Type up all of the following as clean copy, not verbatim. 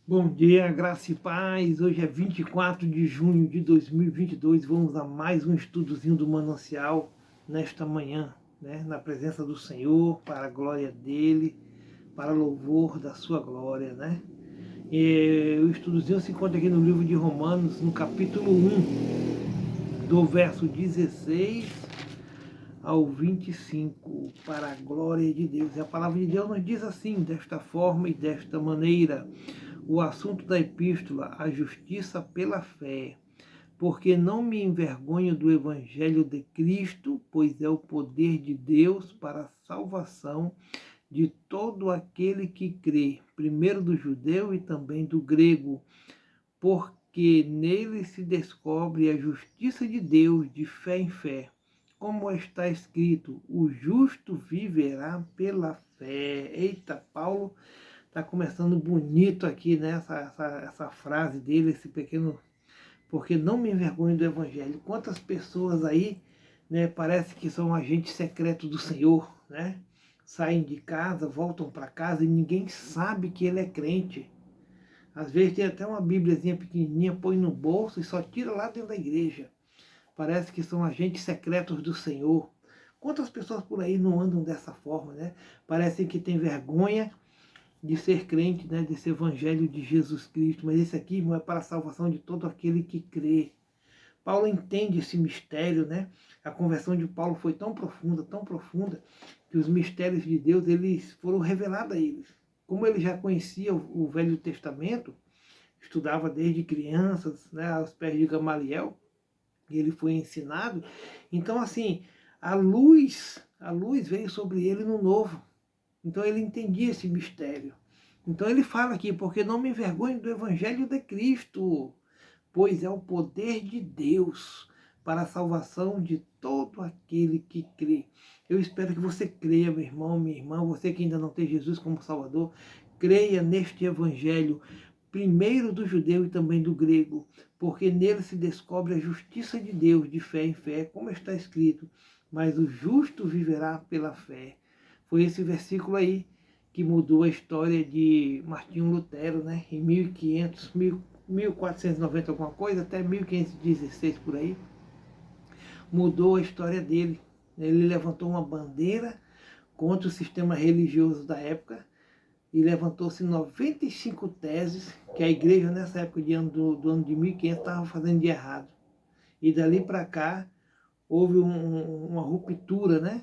Bom dia, graça e paz. Hoje é 24 de junho de 2022. Vamos a mais um estudozinho do Manancial nesta manhã, né? Na presença do Senhor, para a glória dele, para louvor da sua glória, né? E o estudozinho se encontra aqui no livro de Romanos, no capítulo 1, do verso 16 ao 25, para a glória de Deus. E a palavra de Deus nos diz assim, desta forma e desta maneira: o assunto da epístola, a justiça pela fé, porque não me envergonho do evangelho de Cristo, pois é o poder de Deus para a salvação de todo aquele que crê, primeiro do judeu e também do grego, porque nele se descobre a justiça de Deus de fé em fé. Como está escrito, o justo viverá pela fé. Eita, Paulo está começando bonito aqui, né? Essa frase dele, esse pequeno... Porque não me envergonho do Evangelho. Quantas pessoas aí, né, parece que são agentes secretos do Senhor, né? Saem de casa, voltam para casa e ninguém sabe que ele é crente. Às vezes tem até uma bíbliazinha pequenininha, põe no bolso e só tira lá dentro da igreja. Parece que são agentes secretos do Senhor. Quantas pessoas por aí não andam dessa forma, né? Parecem que têm vergonha de ser crente, né, desse evangelho de Jesus Cristo, mas esse aqui, irmão, é para a salvação de todo aquele que crê. Paulo entende esse mistério, né? A conversão de Paulo foi tão profunda, que os mistérios de Deus eles foram revelados a eles. Como ele já conhecia o Velho Testamento, estudava desde crianças, né, aos pés de Gamaliel, e ele foi ensinado. Então, assim, a luz veio sobre ele no Novo. Então ele entendia esse mistério. Então ele fala aqui, porque não me envergonho do Evangelho de Cristo, pois é o poder de Deus para a salvação de todo aquele que crê. Eu espero que você creia, meu irmão, minha irmã, você que ainda não tem Jesus como Salvador, creia neste Evangelho, primeiro do judeu e também do grego, porque nele se descobre a justiça de Deus de fé em fé, como está escrito, mas o justo viverá pela fé. Foi esse versículo aí que mudou a história de Martinho Lutero, né? Em 1500, 1490 alguma coisa, até 1516 por aí, mudou a história dele. Ele levantou uma bandeira contra o sistema religioso da época e levantou-se 95 teses que a igreja nessa época do ano de 1500 estava fazendo de errado. E dali para cá houve uma ruptura, né?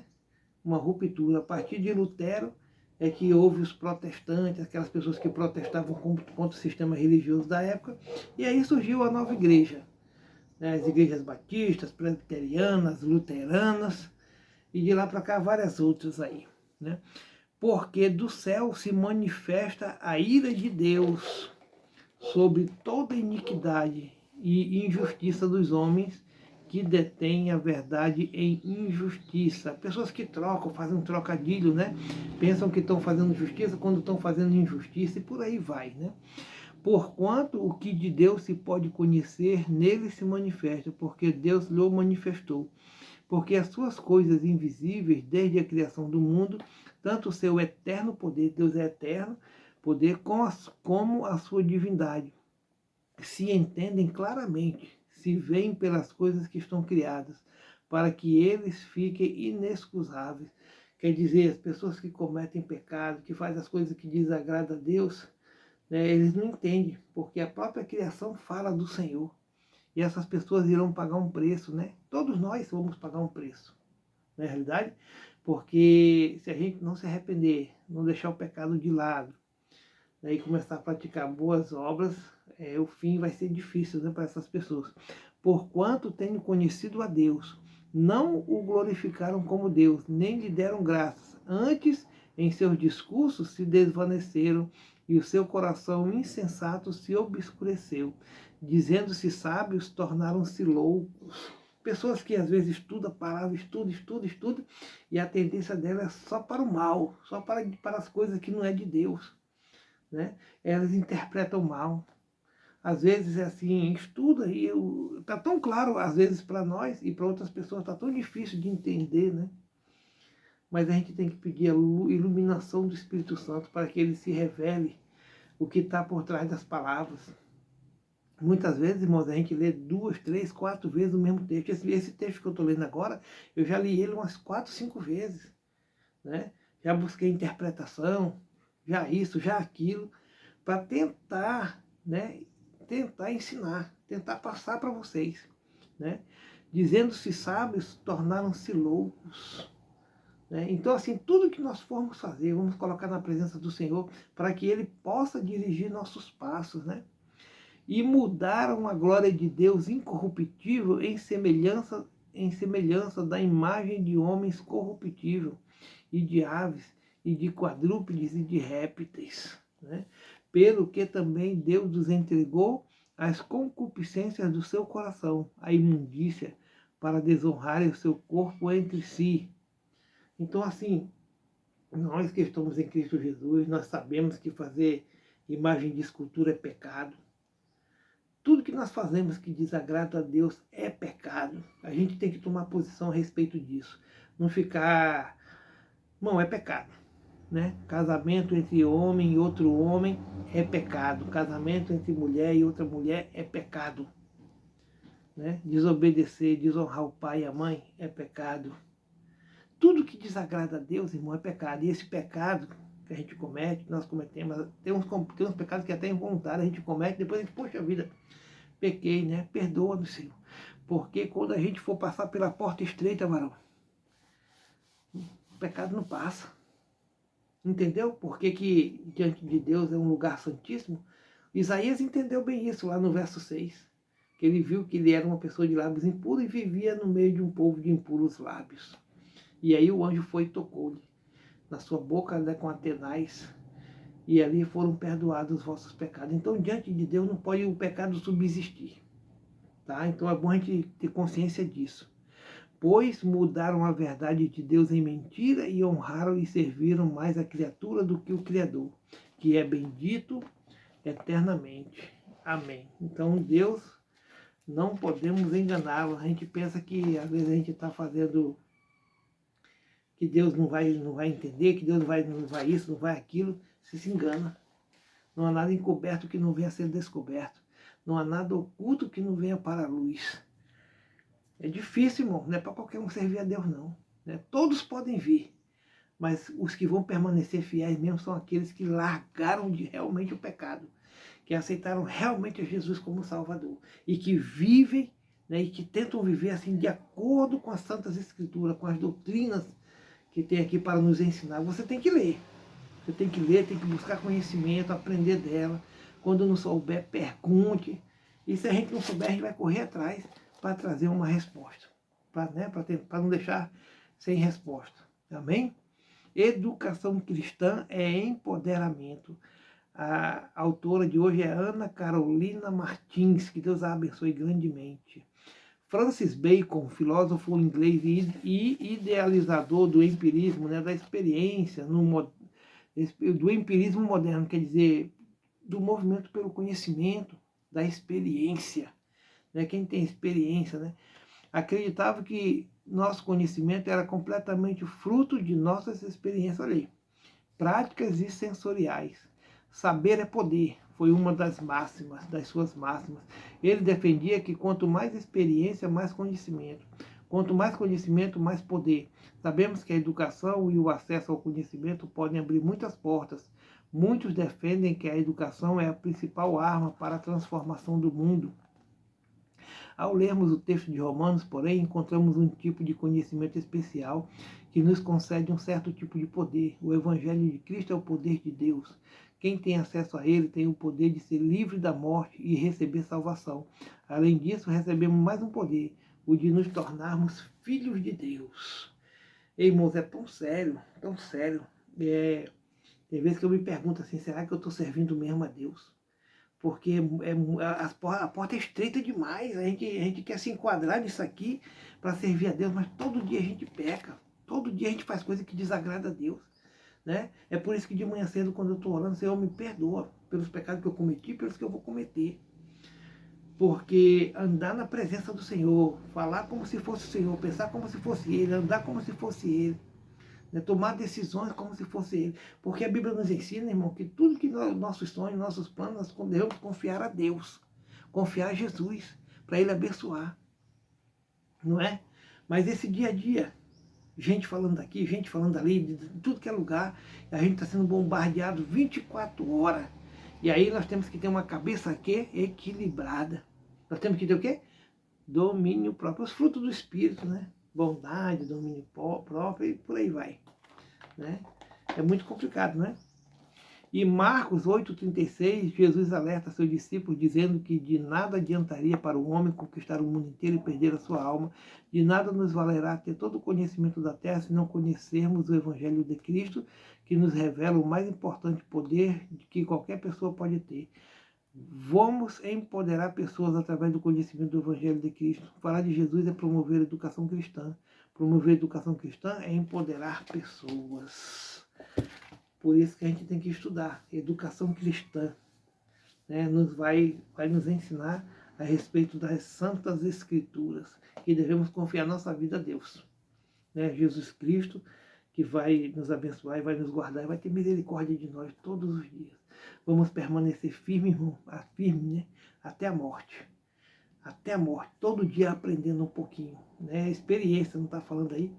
Uma ruptura. A partir de Lutero é que houve os protestantes, aquelas pessoas que protestavam contra o sistema religioso da época, e aí surgiu a nova igreja, né? As igrejas batistas, presbiterianas, luteranas, e de lá para cá várias outras aí, né? Porque do céu se manifesta a ira de Deus sobre toda iniquidade e injustiça dos homens que detêm a verdade em injustiça. Pessoas que trocam, fazem um trocadilho, né? Pensam que estão fazendo justiça quando estão fazendo injustiça e por aí vai, né? Porquanto o que de Deus se pode conhecer, nele se manifesta, porque Deus lhe manifestou. Porque as suas coisas invisíveis, desde a criação do mundo, tanto o seu eterno poder, Deus é eterno, poder, como a sua divindade, se entendem claramente, se veem pelas coisas que estão criadas, para que eles fiquem inexcusáveis. Quer dizer, as pessoas que cometem pecado, que fazem as coisas que desagradam a Deus, né, eles não entendem, porque a própria criação fala do Senhor. E essas pessoas irão pagar um preço, né? Todos nós vamos pagar um preço, na realidade, porque se a gente não se arrepender, não deixar o pecado de lado, né, e começar a praticar boas obras, o fim vai ser difícil, né, para essas pessoas. Porquanto tenho conhecido a Deus, não o glorificaram como Deus, nem lhe deram graças. Antes, em seus discursos se desvaneceram e o seu coração insensato se obscureceu. Dizendo-se sábios, tornaram-se loucos. Pessoas que às vezes estudam a palavra, estudam, e a tendência dela é só para o mal, só para as coisas que não é de Deus, né? Elas interpretam mal. Às vezes é assim, estuda e está tão claro, às vezes para nós e para outras pessoas está tão difícil de entender, né? Mas a gente tem que pedir a iluminação do Espírito Santo para que ele se revele o que está por trás das palavras. Muitas vezes, irmãos, a gente lê 2, 3, 4 vezes o mesmo texto. Esse texto que eu estou lendo agora, eu já li ele umas 4, 5 vezes, né? Já busquei interpretação, já isso, já aquilo, para tentar, né? Tentar ensinar, tentar passar para vocês, né? Dizendo-se sábios, tornaram-se loucos. Né? Então, assim, tudo que nós formos fazer, vamos colocar na presença do Senhor, para que Ele possa dirigir nossos passos, né? E mudaram a glória de Deus incorruptível em semelhança da imagem de homens corruptível, e de aves, e de quadrúpedes, e de répteis, né? Pelo que também Deus os entregou às concupiscências do seu coração, à imundícia, para desonrarem o seu corpo entre si. Então, assim, nós que estamos em Cristo Jesus, nós sabemos que fazer imagem de escultura é pecado. Tudo que nós fazemos que desagrada a Deus é pecado. A gente tem que tomar posição a respeito disso. Não ficar... Não, é pecado. Né? Casamento entre homem e outro homem é pecado. Casamento entre mulher e outra mulher é pecado. Né? Desobedecer, desonrar o pai e a mãe é pecado. Tudo que desagrada a Deus, irmão, é pecado. E esse pecado que a gente comete, que nós cometemos, tem uns pecados que até involuntários a gente comete, depois a gente, poxa vida, pequei, né? Perdoa-nos, Senhor. Porque quando a gente for passar pela porta estreita, varão, o pecado não passa. Entendeu? Porque que diante de Deus é um lugar santíssimo. Isaías entendeu bem isso lá no verso 6. Que ele viu que ele era uma pessoa de lábios impuros e vivia no meio de um povo de impuros lábios. E aí o anjo foi e tocou-lhe na sua boca, né, com atenais, e ali foram perdoados os vossos pecados. Então, diante de Deus não pode o pecado subsistir. Tá? Então é bom a gente ter consciência disso. Pois mudaram a verdade de Deus em mentira e honraram e serviram mais a criatura do que o Criador, que é bendito eternamente. Amém. Então, Deus, não podemos enganá-lo. A gente pensa que às vezes a gente está fazendo... que Deus não vai entender, que Deus não vai isso, não vai aquilo, se engana. Não há nada encoberto que não venha a ser descoberto. Não há nada oculto que não venha para a luz. É difícil, irmão, não é para qualquer um servir a Deus, não. Né? Todos podem vir, mas os que vão permanecer fiéis mesmo são aqueles que largaram realmente o pecado, que aceitaram realmente a Jesus como Salvador, e que vivem, né, e que tentam viver assim de acordo com as Santas Escrituras, com as doutrinas que tem aqui para nos ensinar. Você tem que ler. Você tem que ler, tem que buscar conhecimento, aprender dela. Quando não souber, pergunte. E se a gente não souber, a gente vai correr atrás para trazer uma resposta. Para não deixar sem resposta. Amém? Educação cristã é empoderamento. A autora de hoje é Ana Carolina Martins. Que Deus a abençoe grandemente. Francis Bacon, filósofo inglês e idealizador do empirismo, né, da experiência, do empirismo moderno, quer dizer, do movimento pelo conhecimento, da experiência. Né, quem tem experiência, né, acreditava que nosso conhecimento era completamente fruto de nossas experiências ali, práticas e sensoriais. Saber é poder, foi uma das máximas, das suas máximas. Ele defendia que quanto mais experiência, mais conhecimento. Quanto mais conhecimento, mais poder. Sabemos que a educação e o acesso ao conhecimento podem abrir muitas portas. Muitos defendem que a educação é a principal arma para a transformação do mundo. Ao lermos o texto de Romanos, porém, encontramos um tipo de conhecimento especial que nos concede um certo tipo de poder. O Evangelho de Cristo é o poder de Deus. Quem tem acesso a ele tem o poder de ser livre da morte e receber salvação. Além disso, recebemos mais um poder, o de nos tornarmos filhos de Deus. Ei, irmãos, é tão sério, tão sério. Tem vezes que eu me pergunto assim, será que eu estou servindo mesmo a Deus? Porque a porta é estreita demais, a gente quer se enquadrar nisso aqui para servir a Deus, mas todo dia a gente peca, todo dia a gente faz coisa que desagrada a Deus. Né? É por isso que de manhã cedo, quando eu estou orando, Senhor, me perdoa pelos pecados que eu cometi, pelos que eu vou cometer. Porque andar na presença do Senhor, falar como se fosse o Senhor, pensar como se fosse Ele, andar como se fosse Ele, né? Tomar decisões como se fosse Ele. Porque a Bíblia nos ensina, irmão, que tudo que nossos sonhos, nossos planos, nós devemos confiar a Deus, confiar a Jesus, para Ele abençoar, não é? Mas esse dia a dia, gente falando aqui, gente falando ali, de tudo que é lugar, a gente está sendo bombardeado 24 horas. E aí nós temos que ter uma cabeça aqui equilibrada. Nós temos que ter o quê? Domínio próprio, os frutos do Espírito, né? Bondade, domínio próprio e por aí vai, né? É muito complicado, né? E Marcos 8,36, Jesus alerta seus discípulos dizendo que de nada adiantaria para o homem conquistar o mundo inteiro e perder a sua alma, de nada nos valerá ter todo o conhecimento da terra se não conhecermos o Evangelho de Cristo, que nos revela o mais importante poder que qualquer pessoa pode ter. Vamos empoderar pessoas através do conhecimento do Evangelho de Cristo. Falar de Jesus é promover a educação cristã. Promover a educação cristã é empoderar pessoas. Por isso que a gente tem que estudar. Educação cristã, né? Vai nos ensinar a respeito das Santas Escrituras. Que devemos confiar nossa vida a Deus, né? Jesus Cristo, que vai nos abençoar e vai nos guardar e vai ter misericórdia de nós todos os dias. Vamos permanecer firme, irmão, firme, né? Até a morte. Até a morte. Todo dia aprendendo um pouquinho, né? A experiência, não está falando aí?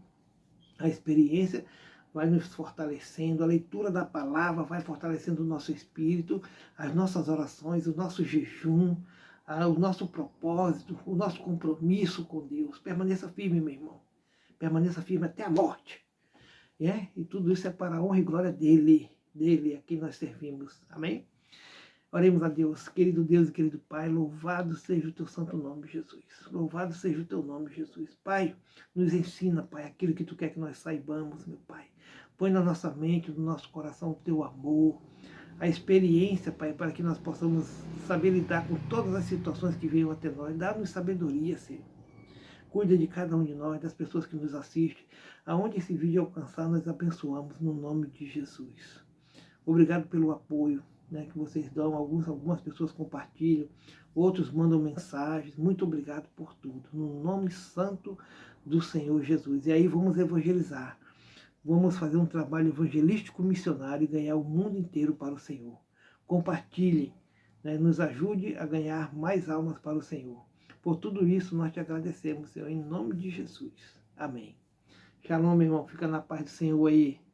A experiência vai nos fortalecendo, a leitura da palavra vai fortalecendo o nosso espírito, as nossas orações, o nosso jejum, o nosso propósito, o nosso compromisso com Deus. Permaneça firme, meu irmão. Permaneça firme até a morte. E tudo isso é para a honra e glória dele a quem nós servimos. Amém? Oremos a Deus, Deus e querido Pai, louvado seja o teu santo nome, Jesus. Louvado seja o teu nome, Jesus. Pai, nos ensina, Pai, aquilo que tu quer que nós saibamos, meu Pai. Põe na nossa mente, no nosso coração o teu amor, a experiência, Pai, para que nós possamos saber lidar com todas as situações que venham até nós. Dá-nos sabedoria, Senhor. Cuida de cada um de nós, das pessoas que nos assistem. Aonde esse vídeo alcançar, nós abençoamos no nome de Jesus. Obrigado pelo apoio, né, que vocês dão. Algumas pessoas compartilham, outros mandam mensagens. Muito obrigado por tudo. No nome santo do Senhor Jesus. E aí vamos evangelizar. Vamos fazer um trabalho evangelístico missionário e ganhar o mundo inteiro para o Senhor. Compartilhem, né, nos ajude a ganhar mais almas para o Senhor. Por tudo isso, nós te agradecemos, Senhor, em nome de Jesus. Amém. Shalom, meu irmão. Fica na paz do Senhor aí.